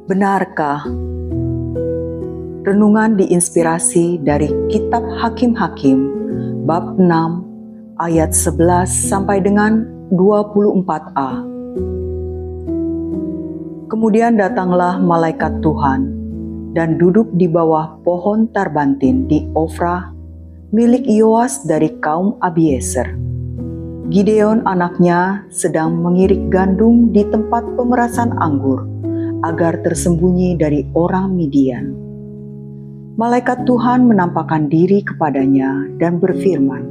Benarkah? Renungan diinspirasi dari Kitab Hakim-Hakim bab 6 ayat 11 sampai dengan 24a. Kemudian datanglah malaikat Tuhan dan duduk di bawah pohon tarbantin di Ofra milik Yoas dari kaum Abiezer. Gideon anaknya sedang mengirik gandum di tempat pemerasan anggur agar tersembunyi dari orang Midian. Malaikat Tuhan menampakkan diri kepadanya dan berfirman,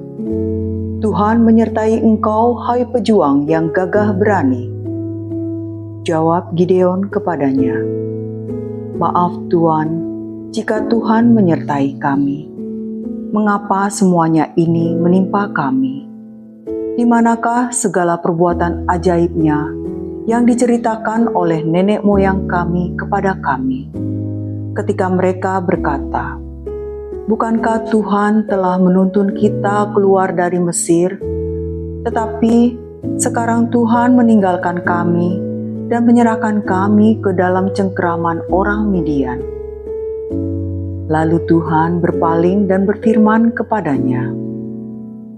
"Tuhan menyertai engkau, hai pejuang yang gagah berani." Jawab Gideon kepadanya, "Maaf Tuan, jika Tuhan menyertai kami, mengapa semuanya ini menimpa kami? Di manakah segala perbuatan ajaibnya yang diceritakan oleh nenek moyang kami kepada kami, ketika mereka berkata, 'Bukankah Tuhan telah menuntun kita keluar dari Mesir?' Tetapi sekarang Tuhan meninggalkan kami dan menyerahkan kami ke dalam cengkeraman orang Midian." Lalu Tuhan berpaling dan berfirman kepadanya,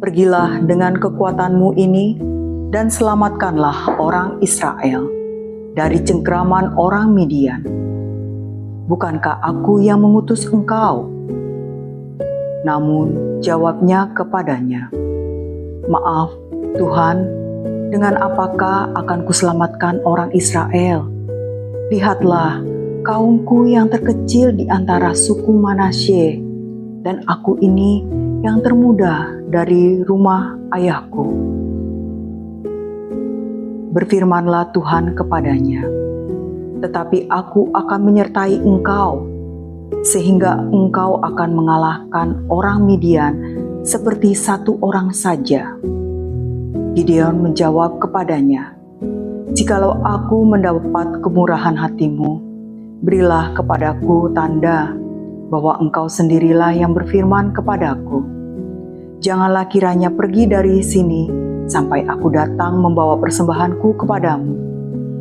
"Pergilah dengan kekuatanmu ini dan selamatkanlah orang Israel dari cengkeraman orang Midian. Bukankah aku yang mengutus engkau?" Namun jawabnya kepadanya, "Maaf Tuhan, dengan apakah akan kuselamatkan orang Israel? Lihatlah, kaumku yang terkecil di antara suku Manasye, dan aku ini yang termuda dari rumah ayahku." Berfirmanlah Tuhan kepadanya, "Tetapi aku akan menyertai engkau, sehingga engkau akan mengalahkan orang Midian seperti satu orang saja." Gideon menjawab kepadanya, "Jikalau aku mendapat kemurahan hatimu, berilah kepadaku tanda bahwa engkau sendirilah yang berfirman kepadaku. Janganlah kiranya pergi dari sini sampai aku datang membawa persembahanku kepadamu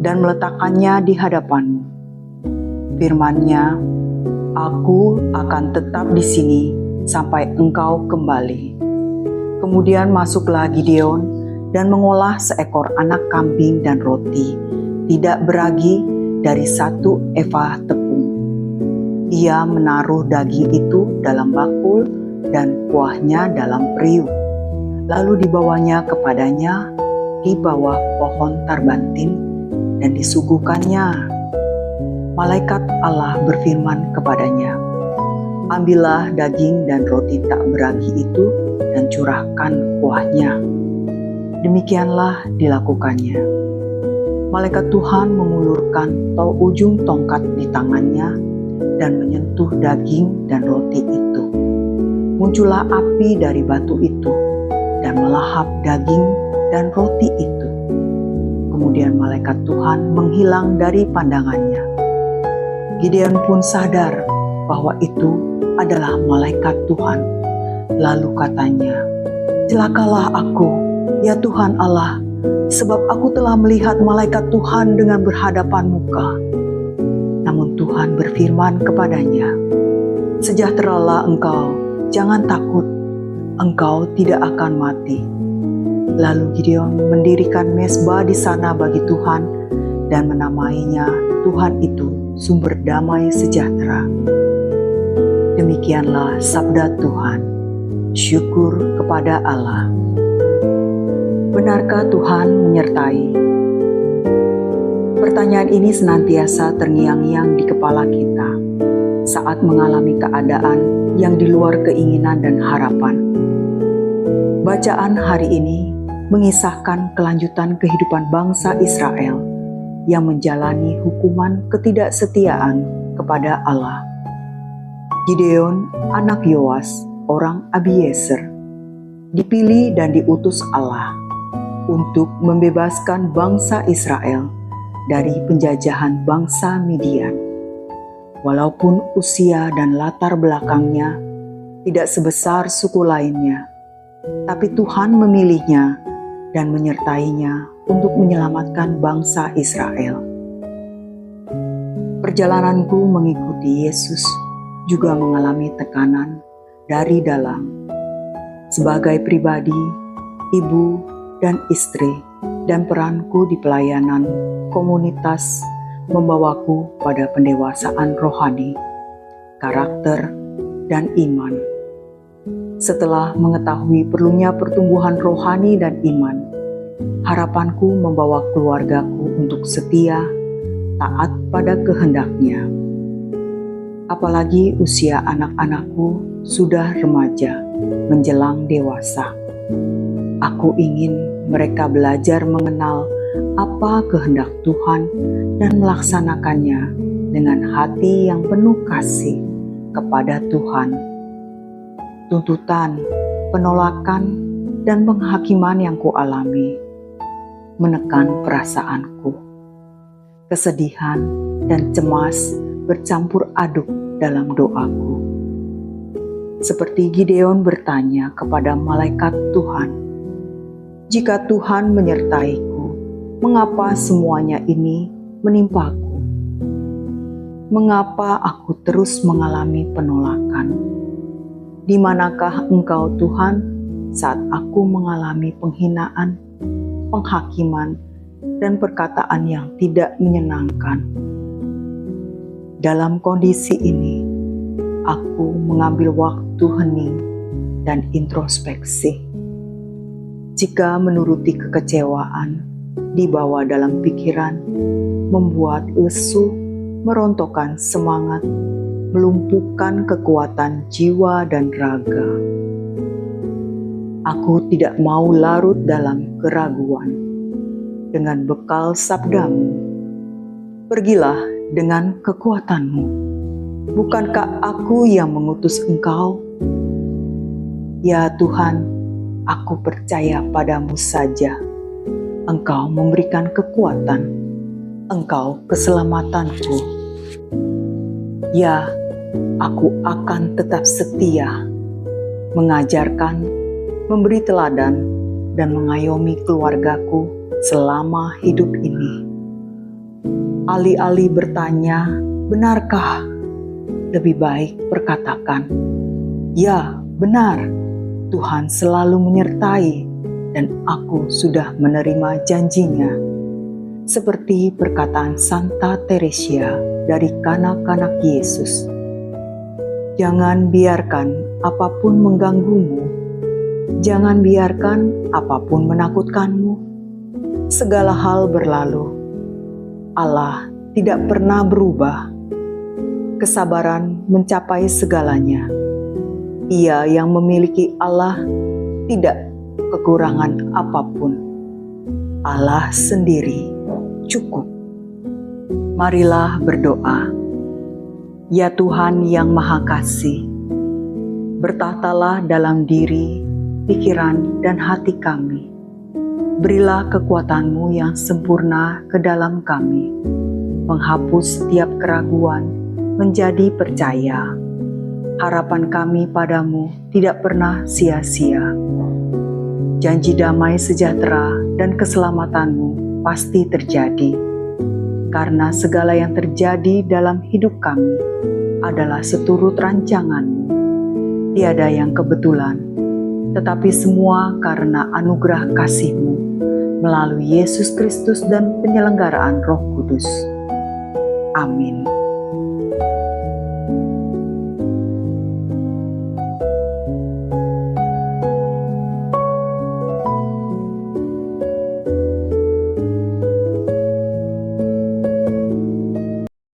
dan meletakkannya di hadapanmu." Firman-Nya, "Aku akan tetap di sini sampai engkau kembali." Kemudian masuklah Gideon dan mengolah seekor anak kambing dan roti tidak beragi dari 1 eva tepung. Ia menaruh daging itu dalam bakul dan kuahnya dalam periuk, lalu dibawanya kepadanya di bawah pohon tarbantin dan disuguhkannya. Malaikat Allah berfirman kepadanya, "Ambillah daging dan roti tak beragi itu dan curahkan kuahnya." Demikianlah dilakukannya. Malaikat Tuhan mengulurkan ujung tongkat di tangannya dan menyentuh daging dan roti itu. Muncullah api dari batu itu dan melahap daging dan roti itu. Kemudian malaikat Tuhan menghilang dari pandangannya. Gideon pun sadar bahwa itu adalah malaikat Tuhan. Lalu katanya, "Celakalah aku, ya Tuhan Allah, sebab aku telah melihat malaikat Tuhan dengan berhadapan muka." Namun Tuhan berfirman kepadanya, "Sejahteralah engkau, jangan takut, engkau tidak akan mati." Lalu Gideon mendirikan mezbah di sana bagi Tuhan dan menamainya Tuhan itu sumber damai sejahtera. Demikianlah sabda Tuhan. Syukur kepada Allah. Benarkah Tuhan menyertai? Pertanyaan ini senantiasa terngiang-ngiang di kepala kita saat mengalami keadaan yang di luar keinginan dan harapan. Bacaan hari ini mengisahkan kelanjutan kehidupan bangsa Israel yang menjalani hukuman ketidaksetiaan kepada Allah. Gideon, anak Yoas, orang Abiezer, dipilih dan diutus Allah untuk membebaskan bangsa Israel dari penjajahan bangsa Midian. Walaupun usia dan latar belakangnya tidak sebesar suku lainnya, tapi Tuhan memilihnya dan menyertainya untuk menyelamatkan bangsa Israel. Perjalananku mengikuti Yesus juga mengalami tekanan dari dalam. Sebagai pribadi, ibu, dan istri, dan peranku di pelayanan komunitas membawaku pada pendewasaan rohani, karakter, dan iman. Setelah mengetahui perlunya pertumbuhan rohani dan iman, harapanku membawa keluargaku untuk setia, taat pada kehendaknya. Apalagi usia anak-anakku sudah remaja, menjelang dewasa. Aku ingin mereka belajar mengenal apa kehendak Tuhan dan melaksanakannya dengan hati yang penuh kasih kepada Tuhan. Tuntutan, penolakan, dan penghakiman yang kualami menekan perasaanku. Kesedihan dan cemas bercampur aduk dalam doaku. Seperti Gideon bertanya kepada malaikat Tuhan, "Jika Tuhan menyertaiku, mengapa semuanya ini menimpaku? Mengapa aku terus mengalami penolakan? Di manakah Engkau, Tuhan, saat aku mengalami penghinaan, penghakiman, dan perkataan yang tidak menyenangkan?" Dalam kondisi ini, aku mengambil waktu hening dan introspeksi. Jika menuruti kekecewaan dibawa dalam pikiran, membuat lesu, merontokkan semangat, melumpuhkan kekuatan jiwa dan raga. Aku tidak mau larut dalam keraguan. Dengan bekal sabdamu, pergilah dengan kekuatanmu. Bukankah aku yang mengutus Engkau? Ya Tuhan, aku percaya padamu saja. Engkau memberikan kekuatan. Engkau keselamatanku. Ya, aku akan tetap setia, mengajarkan, memberi teladan, dan mengayomi keluargaku selama hidup ini. Alih-alih bertanya, "Benarkah?" lebih baik berkatakan, "Ya, benar, Tuhan selalu menyertai dan aku sudah menerima janjinya." Seperti perkataan Santa Teresia dari kanak-kanak Yesus, "Jangan biarkan apapun mengganggumu, jangan biarkan apapun menakutkanmu. Segala hal berlalu. Allah tidak pernah berubah. Kesabaran mencapai segalanya. Ia yang memiliki Allah tidak kekurangan apapun. Allah sendiri cukup." Marilah berdoa. Ya Tuhan yang Maha Kasih, bertahtalah dalam diri, pikiran, dan hati kami. Berilah kekuatan-Mu yang sempurna ke dalam kami, menghapus setiap keraguan menjadi percaya. Harapan kami padamu tidak pernah sia-sia. Janji damai sejahtera dan keselamatan-Mu pasti terjadi, karena segala yang terjadi dalam hidup kami adalah seturut rancangan-Mu. Tiada yang kebetulan, tetapi semua karena anugerah kasih-Mu melalui Yesus Kristus dan penyelenggaraan Roh Kudus. Amin.